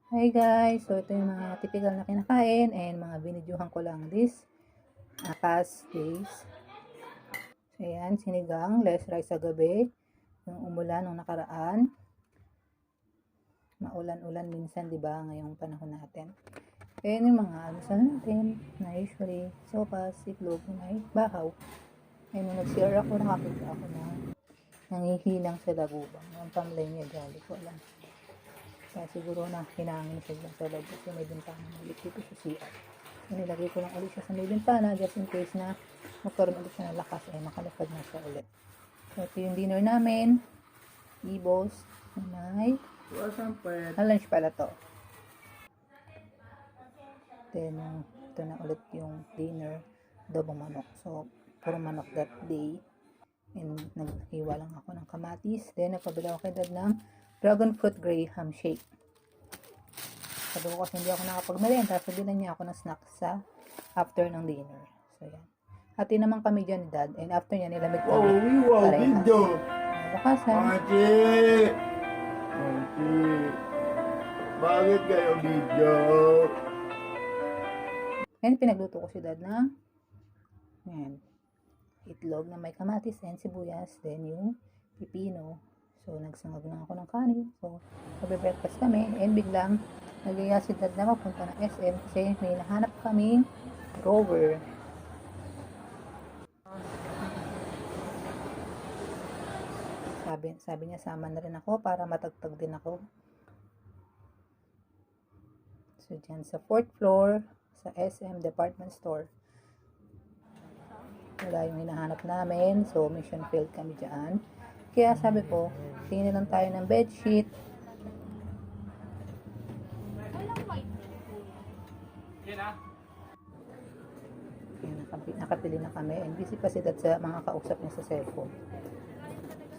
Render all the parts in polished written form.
Hi guys! So ito yung mga typical na kinakain and mga binidyohan ko lang this past days. So ayan, sinigang, less rice sa gabi. Yung umulan nung nakaraan. Maulan-ulan minsan, di ba, ngayong panahon natin. Ayan yung mga alusan natin na usually sopas, itlog, may bahaw. Ayun, nung nag-share ako, nakakita ako na nangihilang sa lagubang. Yung pamlay niya, jolly ko lang. Kaya siguro na hinangin siya sa loob kasi may bintana na ulit dito sa CR. So, nilagay ko lang ulit siya sa may bintana just in case na magkaroon ulit siya ng lakas ay makalapad na siya ulit. So, ito yung dinner namin. Ibos. May lunch pala to. Then, ito na ulit yung dinner. Adobong manok. So, puro manok that day. And naghiwa lang ako ng kamatis. Then, nagpabila ako kay Dad ng dragon fruit graham shake. Sabi ko kasi hindi ako nakapagmerienda. Sabihan niya ako ng snacks sa after ng dinner. So, yan. Hati naman kami dyan ni Dad. And after niya, nilamig kami. Wow, Parehas. video! Bukasan. Mati! Bakit kayo video? And pinagluto ko si Dad ng yan, itlog na may kamatis and sibuyas. Then yung pipino. So, nagsangag na ako ng kanin. So, magbe-breakfast kami. And biglang, nagaya si Dad na mapunta ng SM kasi may nahanap kaming drawer. Sabi niya, sama na rin ako para matagtag din ako. So, dyan sa 4th floor, sa SM Department Store. Wala yung hinahanap namin. So, mission failed kami dyan. Kaya sabi ko, tingin lang tayo ng bedsheet. Nakapili na kami. And busy pa si Dad sa mga kausap niya sa cellphone.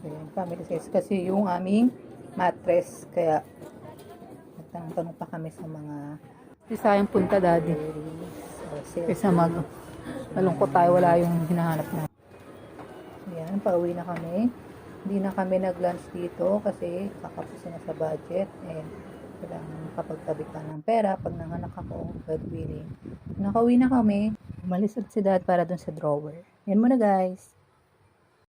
So, yun, family size. Kasi yung aming mattress. Kaya, nagtanong pa kami sa mga sayang punta, Daddy. Kaysa malungkot tayo, wala yung hinahanap na. Ayan, pauwi na kami. Hindi na kami nag-lunch dito kasi kakapusin na sa budget and kailangan makapagtabi ka ng pera pag nanganak ako, God willing. Nakauwi na kami. Umalis si Dad para dun sa drawer. Yan muna guys.